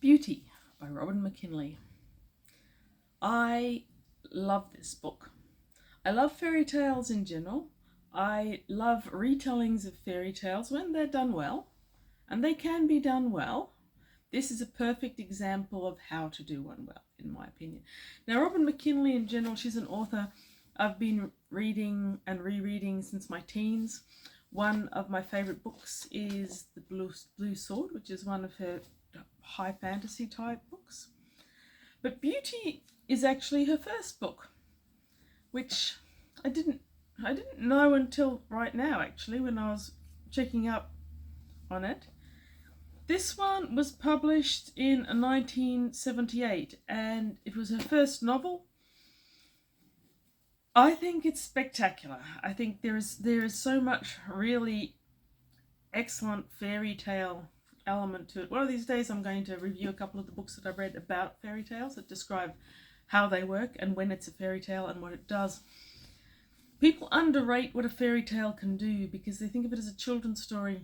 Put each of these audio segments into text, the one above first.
Beauty by Robin McKinley. I love this book. I love fairy tales in general. I love retellings of fairy tales when they're done well, and they can be done well. This is a perfect example of how to do one well, in my opinion. Now, Robin McKinley in general, she's an author I've been reading and rereading since my teens. One of my favourite books is The Blue Sword, which is one of her high fantasy type books. But Beauty is actually her first book, which I didn't know until right now, actually, when I was checking up on it. This one was published in 1978 and it was her first novel. I think it's spectacular. I think there is so much really excellent fairy tale element to it. One of these days I'm going to review a couple of the books that I've read about fairy tales that describe how they work and when it's a fairy tale and what it does. People underrate what a fairy tale can do because they think of it as a children's story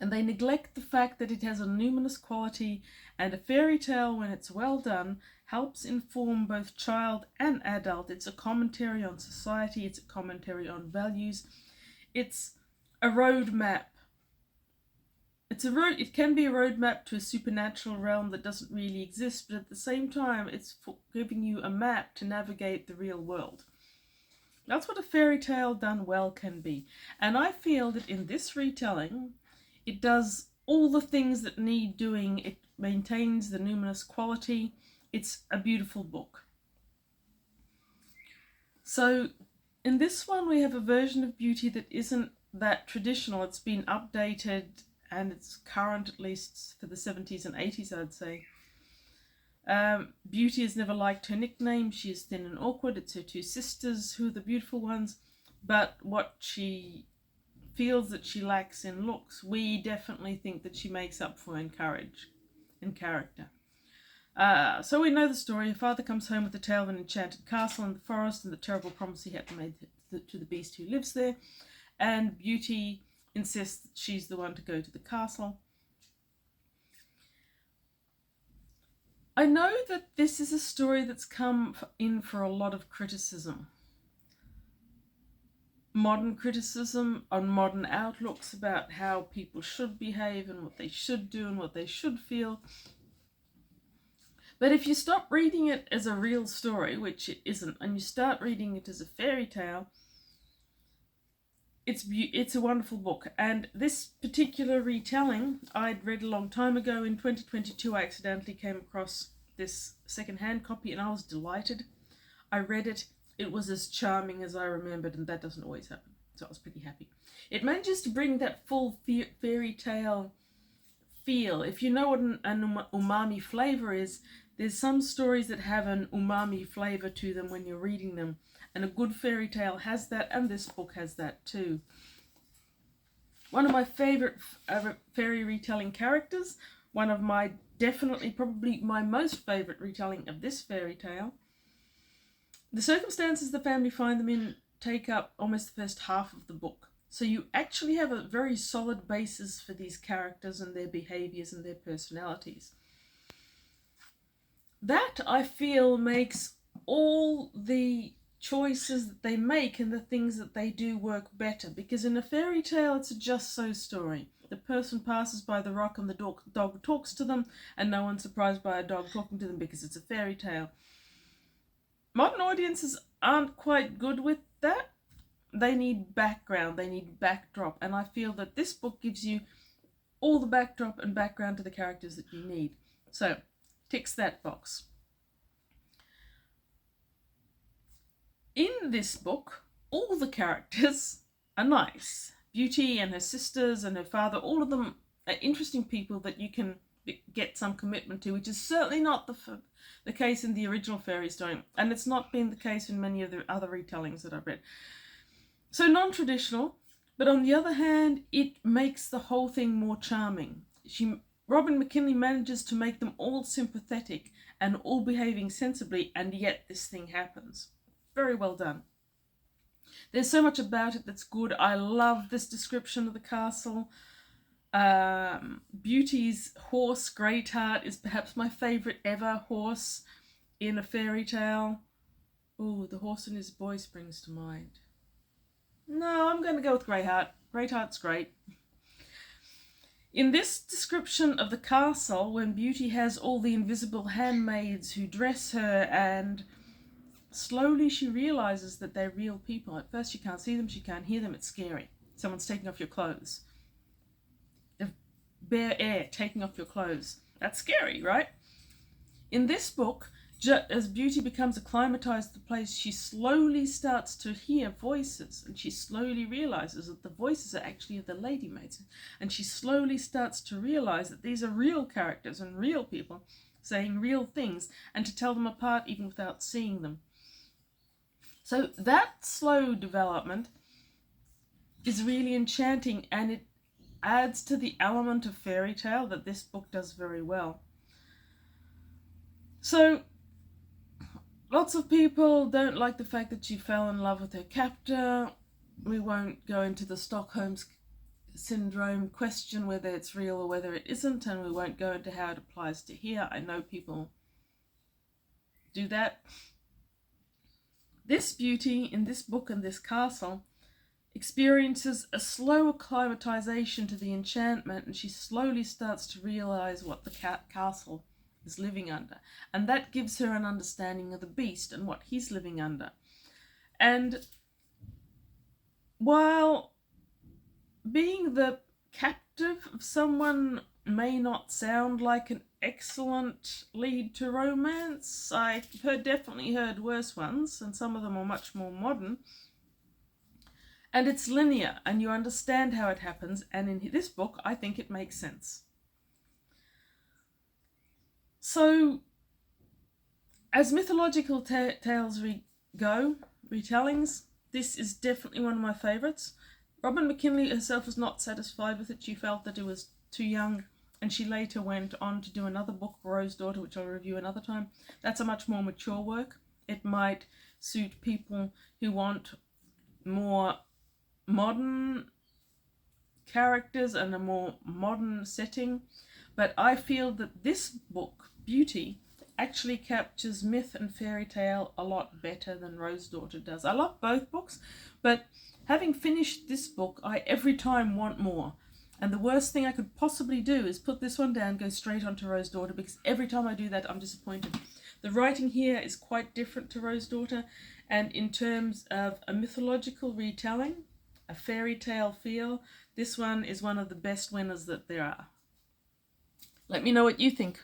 and they neglect the fact that it has a numinous quality, and a fairy tale, when it's well done, helps inform both child and adult. It's a commentary on society, it's a commentary on values, it's a roadmap. It can be a roadmap to a supernatural realm that doesn't really exist, but at the same time it's giving you a map to navigate the real world. That's what a fairy tale done well can be. And I feel that in this retelling, it does all the things that need doing. It maintains the numinous quality. It's a beautiful book. So in this one we have a version of Beauty that isn't that traditional. It's been updated and it's current, at least for the 70s and 80s, I'd say. Beauty has never liked her nickname. She is thin and awkward. It's her two sisters who are the beautiful ones, but what she feels that she lacks in looks, we definitely think that she makes up for in courage and character. So we know the story. Her father comes home with the tale of an enchanted castle in the forest and the terrible promise he had to make to the beast who lives there, and Beauty insists that she's the one to go to the castle. I know that this is a story that's come in for a lot of criticism. Modern criticism on modern outlooks about how people should behave and what they should do and what they should feel. But if you stop reading it as a real story, which it isn't, and you start reading it as a fairy tale, it's a wonderful book. And this particular retelling I'd read a long time ago. In 2022 I accidentally came across this second-hand copy and I was delighted. I read it. It was as charming as I remembered, and that doesn't always happen, so I was pretty happy. It manages to bring that full fairy tale feel. If you know what an umami flavour is, there's some stories that have an umami flavour to them when you're reading them, and a good fairy tale has that, and this book has that too. One of my favourite fairy retelling characters, one of my probably my most favourite retelling of this fairy tale. The circumstances the family find them in take up almost the first half of the book. So you actually have a very solid basis for these characters and their behaviours and their personalities. That, I feel, makes all the choices that they make and the things that they do work better. Because in a fairy tale, it's a just so story. The person passes by the rock and the dog talks to them, and no one's surprised by a dog talking to them because it's a fairy tale. Modern audiences aren't quite good with that. They need background, they need backdrop, and I feel that this book gives you all the backdrop and background to the characters that you need. So, ticks that box. In this book, all the characters are nice. Beauty and her sisters and her father, all of them are interesting people that you can get some commitment to, which is certainly not the case in the original fairy story, and it's not been the case in many of the other retellings that I've read. So non-traditional, but on the other hand, it makes the whole thing more charming. Robin McKinley manages to make them all sympathetic and all behaving sensibly, and yet this thing happens. Very well done. There's so much about it that's good. I love this description of the castle. Beauty's horse, Greatheart, is perhaps my favourite ever horse in a fairy tale. Oh, the horse and his boy springs to mind. No, I'm going to go with Greatheart. Greatheart's great. In this description of the castle, when Beauty has all the invisible handmaids who dress her, and slowly she realizes that they're real people. At first she can't see them, she can't hear them, it's scary. Someone's taking off your clothes. The bare air taking off your clothes. That's scary, right? In this book, as Beauty becomes acclimatized to the place, she slowly starts to hear voices, and she slowly realizes that the voices are actually of the lady maids, and she slowly starts to realize that these are real characters and real people saying real things, and to tell them apart even without seeing them. So that slow development is really enchanting, and it adds to the element of fairy tale that this book does very well. So lots of people don't like the fact that she fell in love with her captor. We won't go into the Stockholm syndrome question, whether it's real or whether it isn't, and we won't go into how it applies to here. I know people do that. This Beauty in this book and this castle experiences a slow acclimatization to the enchantment, and she slowly starts to realize what the castle is living under, and that gives her an understanding of the beast and what he's living under. And while being the captive of someone may not sound like an excellent lead to romance, I've definitely heard worse ones, and some of them are much more modern, and it's linear and you understand how it happens, and in this book I think it makes sense. So, as mythological tales go, retellings, this is definitely one of my favourites. Robin McKinley herself was not satisfied with it. She felt that it was too young, and she later went on to do another book, Rose Daughter, which I'll review another time. That's a much more mature work. It might suit people who want more modern characters and a more modern setting, but I feel that this book, Beauty, actually captures myth and fairy tale a lot better than Rose Daughter does. I love both books, but having finished this book, I every time want more. And the worst thing I could possibly do is put this one down, go straight on to Rose Daughter, because every time I do that, I'm disappointed. The writing here is quite different to Rose Daughter, and in terms of a mythological retelling, a fairy tale feel, this one is one of the best winners that there are. Let me know what you think.